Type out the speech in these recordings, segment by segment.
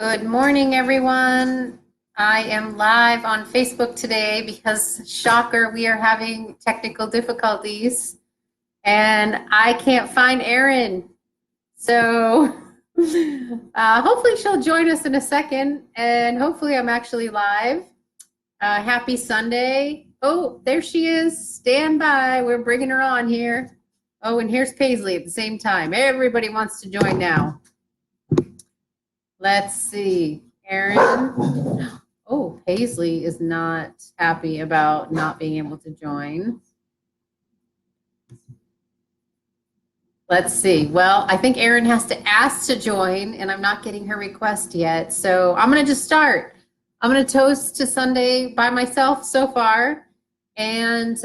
Good morning, everyone. I am live on Facebook today because, shocker, we are having technical difficulties and I can't find Erin. So hopefully she'll join us in a second, and hopefully I'm actually live. Happy Sunday. Oh, there she is. Stand by. We're bringing her on here. Oh, and here's Paisley at the same time. Everybody wants to join now. Let's see. Erin. Oh, Paisley is not happy about not being able to join. Let's see. Well, I think Erin has to ask to join, and I'm not getting her request yet. So I'm going to just start. I'm going to toast to Sunday by myself so far. And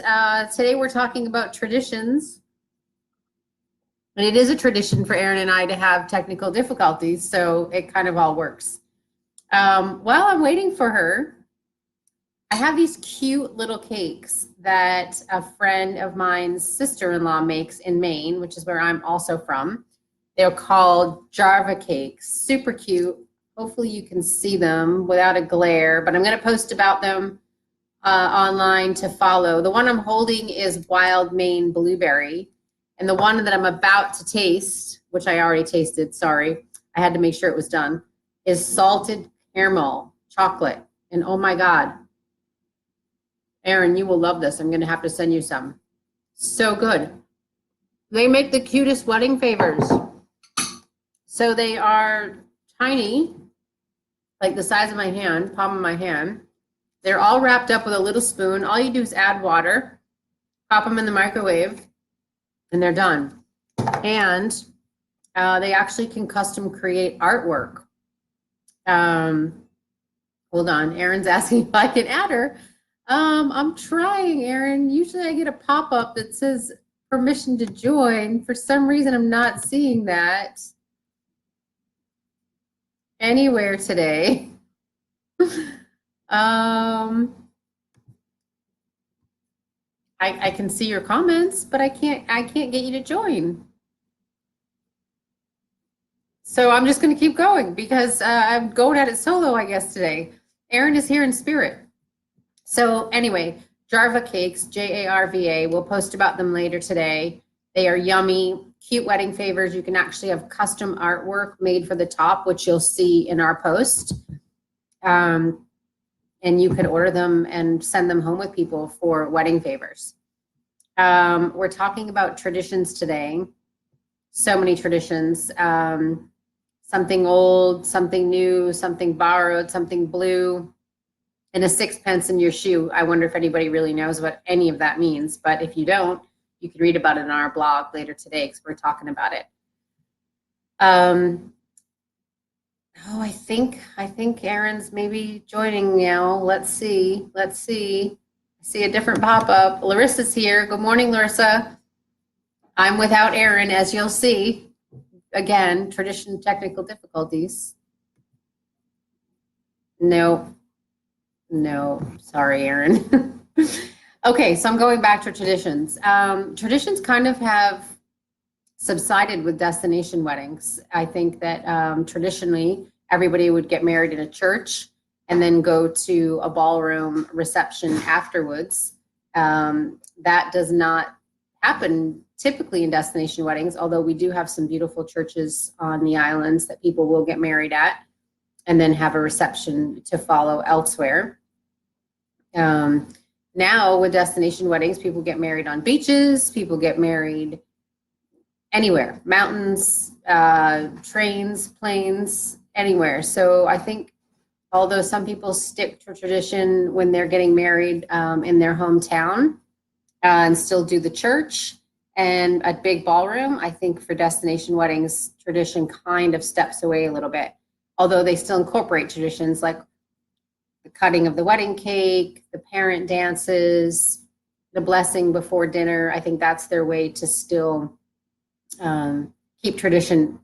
today we're talking about traditions. And it is a tradition for Erin and I to have technical difficulties, so it kind of all works. While I'm waiting for her, I have these cute little cakes that a friend of mine's sister-in-law makes in Maine, which is where I'm also from. They're called Java cakes, super cute. Hopefully you can see them without a glare, but I'm going to post about them online to follow. The one I'm holding is wild Maine blueberry, and the one that I'm about to taste, which I already tasted, sorry, I had to make sure it was done, is salted caramel chocolate. And oh my God, Erin, you will love this. I'm going to have to send you some. So good. They make the cutest wedding favors. So they are tiny, like the size of my hand, palm of my hand. They're all wrapped up with a little spoon. All you do is add water, pop them in the microwave, and they're done. And they actually can custom create artwork. Hold on, Erin's asking if I can add her. I'm trying, Erin. Usually I get a pop-up that says permission to join. For some reason, I'm not seeing that anywhere today. I can see your comments, but I can't get you to join. So I'm just going to keep going because I'm going at it solo, I guess, today. Erin is here in spirit. So anyway, Jarva cakes, J-A-R-V-A, we'll post about them later today. They are yummy, cute wedding favors. You can actually have custom artwork made for the top, which you'll see in our post. And you can order them and send them home with people for wedding favors. We're talking about traditions today. So many traditions. Something old, something new, something borrowed, something blue, and a sixpence in your shoe. I wonder if anybody really knows what any of that means, but if you don't, you can read about it on our blog later today because we're talking about it. Oh, I think Erin's maybe joining now. Let's see. I see a different pop-up. Larissa's here. Good morning, Larissa. I'm without Erin, as you'll see. Again, tradition technical difficulties. No, sorry, Erin. Okay, so I'm going back to traditions. Traditions kind of have subsided with destination weddings. I think that traditionally everybody would get married in a church and then go to a ballroom reception afterwards. That does not happen typically in destination weddings, although we do have some beautiful churches on the islands that people will get married at and then have a reception to follow elsewhere. Now with destination weddings, people get married on beaches, people get married anywhere, mountains, trains, planes, anywhere. So I think although some people stick to tradition when they're getting married in their hometown and still do the church and a big ballroom, I think for destination weddings, tradition kind of steps away a little bit, although they still incorporate traditions like the cutting of the wedding cake, the parent dances, the blessing before dinner. I think that's their way to still keep tradition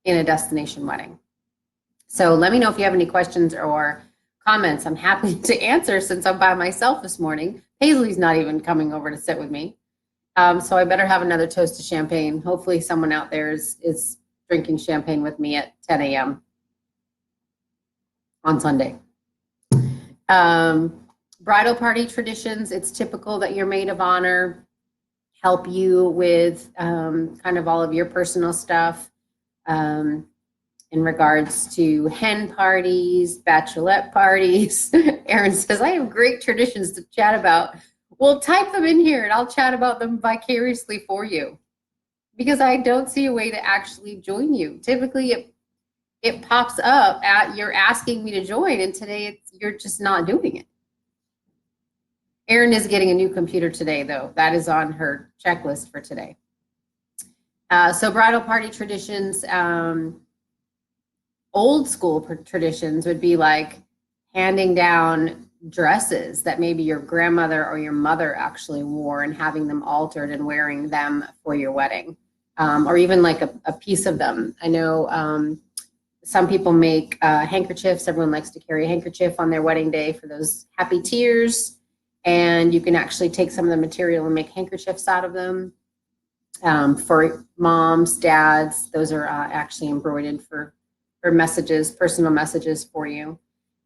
in a destination wedding. So let me know if you have any questions or comments. I'm happy to answer since I'm by myself this morning. Paisley's not even coming over to sit with me. So I better have another toast of champagne. Hopefully someone out there is drinking champagne with me at 10 a.m. on Sunday. Bridal party traditions, it's typical that your maid of honor help you with kind of all of your personal stuff in regards to hen parties, bachelorette parties. Erin says, I have great traditions to chat about. Well, type them in here and I'll chat about them vicariously for you, because I don't see a way to actually join you. Typically, it pops up at you're asking me to join, and today you're just not doing it. Erin is getting a new computer today, though. That is on her checklist for today. So bridal party traditions, old school traditions would be like handing down dresses that maybe your grandmother or your mother actually wore and having them altered and wearing them for your wedding, or even like a piece of them. I know some people make handkerchiefs. Everyone likes to carry a handkerchief on their wedding day for those happy tears. And you can actually take some of the material and make handkerchiefs out of them. For moms, dads, those are actually embroidered for messages, personal messages for you.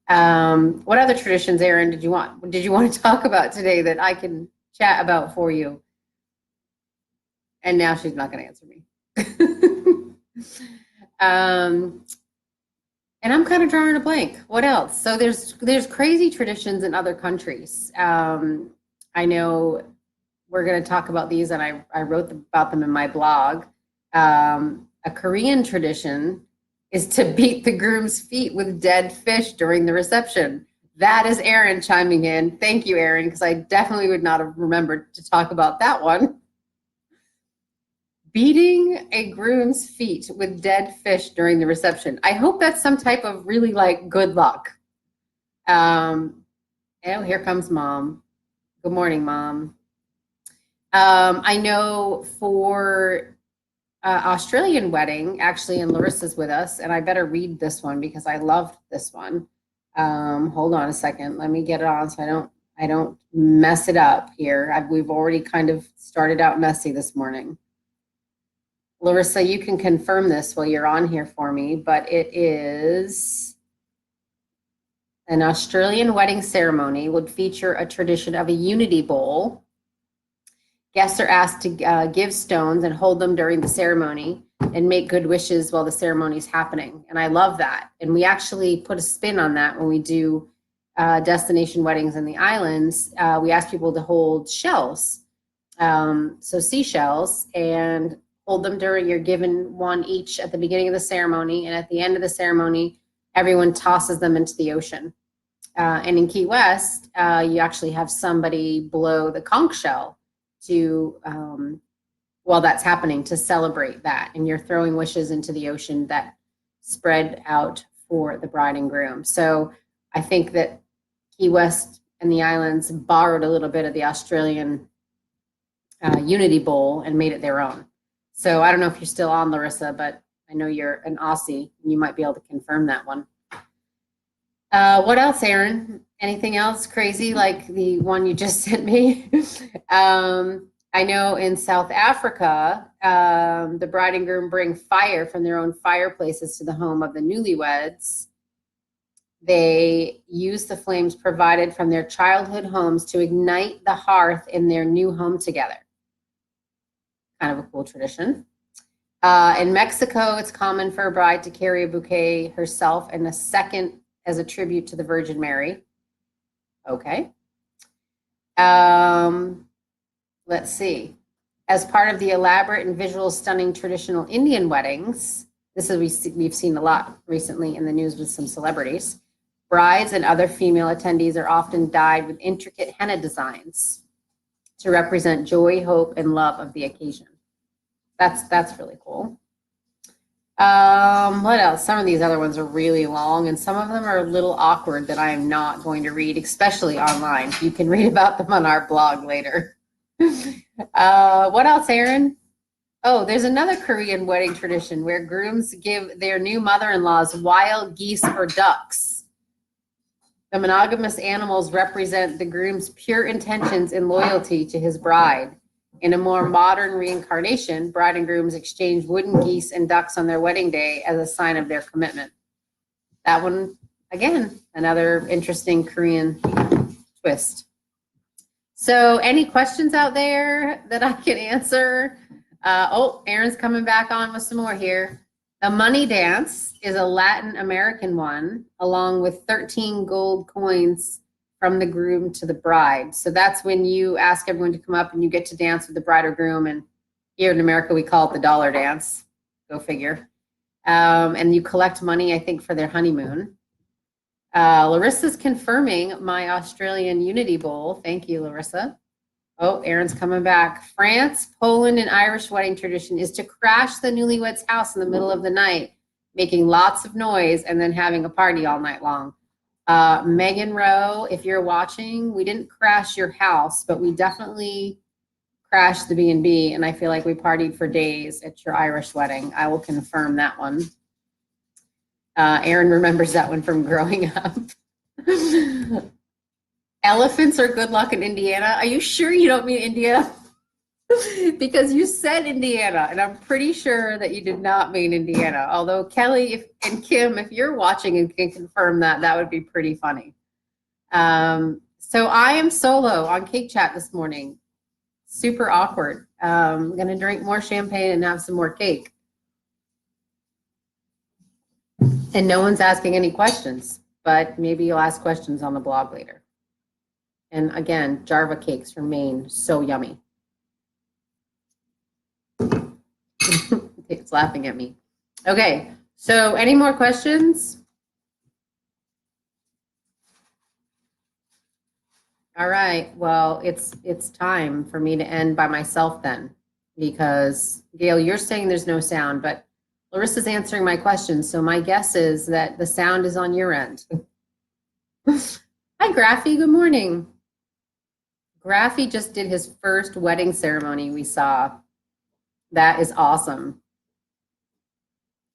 What other traditions, Erin, did you want to talk about today that I can chat about for you? And now she's not going to answer me. And I'm kind of drawing a blank. What else? So there's crazy traditions in other countries. I know we're going to talk about these, and I wrote about them in my blog. A Korean tradition is to beat the groom's feet with dead fish during the reception. That is Erin chiming in. Thank you, Erin, because I definitely would not have remembered to talk about that one. Beating a groom's feet with dead fish during the reception. I hope that's some type of really like good luck. Oh, here comes Mom. Good morning, Mom. I know for Australian wedding, actually, and Larissa's with us, and I better read this one because I loved this one. Hold on a second. Let me get it on so I don't mess it up here. We've already kind of started out messy this morning. Larissa, you can confirm this while you're on here for me, but it is an Australian wedding ceremony would feature a tradition of a unity bowl. Guests are asked to give stones and hold them during the ceremony and make good wishes while the ceremony is happening. And I love that. And we actually put a spin on that when we do destination weddings in the islands. We ask people to hold shells, so seashells, and hold them during, you're given one each at the beginning of the ceremony, and at the end of the ceremony, everyone tosses them into the ocean. And in Key West, you actually have somebody blow the conch shell to, while that's happening, to celebrate that. And you're throwing wishes into the ocean that spread out for the bride and groom. So I think that Key West and the islands borrowed a little bit of the Australian Unity Bowl and made it their own. So I don't know if you're still on, Larissa, but I know you're an Aussie and you might be able to confirm that one. What else, Erin? Anything else crazy like the one you just sent me? I know in South Africa, the bride and groom bring fire from their own fireplaces to the home of the newlyweds. They use the flames provided from their childhood homes to ignite the hearth in their new home together. Kind of a cool tradition. In Mexico, it's common for a bride to carry a bouquet herself and a second as a tribute to the Virgin Mary. Okay. Let's see. As part of the elaborate and visual stunning traditional Indian weddings, this is we've seen a lot recently in the news with some celebrities. Brides and other female attendees are often dyed with intricate henna designs to represent joy, hope, and love of the occasion. That's really cool. What else? Some of these other ones are really long, and some of them are a little awkward that I am not going to read, especially online. You can read about them on our blog later. What else, Erin? Oh, there's another Korean wedding tradition where grooms give their new mother-in-laws wild geese or ducks. The monogamous animals represent the groom's pure intentions and loyalty to his bride. In a more modern reincarnation, bride and grooms exchange wooden geese and ducks on their wedding day as a sign of their commitment. That one again, another interesting Korean twist. So any questions out there that I can answer? Oh, Aaron's coming back on with some more here. The money dance is a Latin American one, along with 13 gold coins from the groom to the bride. So that's when you ask everyone to come up and you get to dance with the bride or groom. And here in America, we call it the dollar dance. Go figure. And you collect money, I think, for their honeymoon. Larissa's confirming my Australian Unity Bowl. Thank you, Larissa. Oh, Aaron's coming back. France, Poland, and Irish wedding tradition is to crash the newlywed's house in the middle of the night, making lots of noise and then having a party all night long. Megan Rowe, if you're watching, we didn't crash your house, but we definitely crashed the B&B, and I feel like we partied for days at your Irish wedding. I will confirm that one. Aaron remembers that one from growing up. Elephants are good luck in Indiana. Are you sure you don't mean India? Because you said Indiana, and I'm pretty sure that you did not mean Indiana. Although Kelly and Kim, if you're watching and can confirm that, that would be pretty funny. So I am solo on Cake Chat this morning. Super awkward. I'm going to drink more champagne and have some more cake. And no one's asking any questions, but maybe you'll ask questions on the blog later. And again, Java cakes from Maine, so yummy. It's laughing at me. Okay, so any more questions? All right, well, it's time for me to end by myself then, because Gail, you're saying there's no sound, but Larissa's answering my questions, so my guess is that the sound is on your end. Hi, Graphy, good morning. Graphy just did his first wedding ceremony we saw. That is awesome.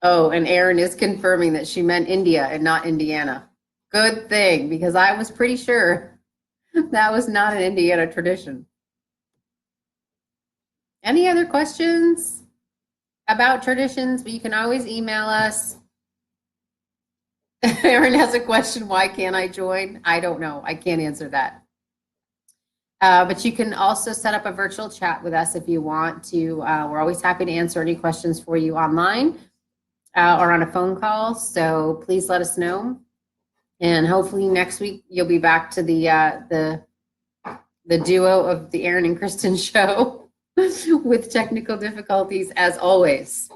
Oh, and Erin is confirming that she meant India and not Indiana. Good thing, because I was pretty sure that was not an Indiana tradition. Any other questions about traditions? But you can always email us. Erin has a question, why can't I join? I don't know. I can't answer that. But you can also set up a virtual chat with us if you want to. We're always happy to answer any questions for you online or on a phone call. So please let us know. And hopefully next week you'll be back to the duo of the Aaron and Kristen show with technical difficulties as always.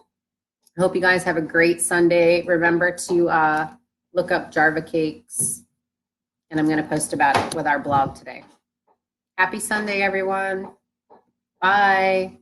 I hope you guys have a great Sunday. Remember to look up Java Cakes, and I'm going to post about it with our blog today. Happy Sunday, everyone. Bye.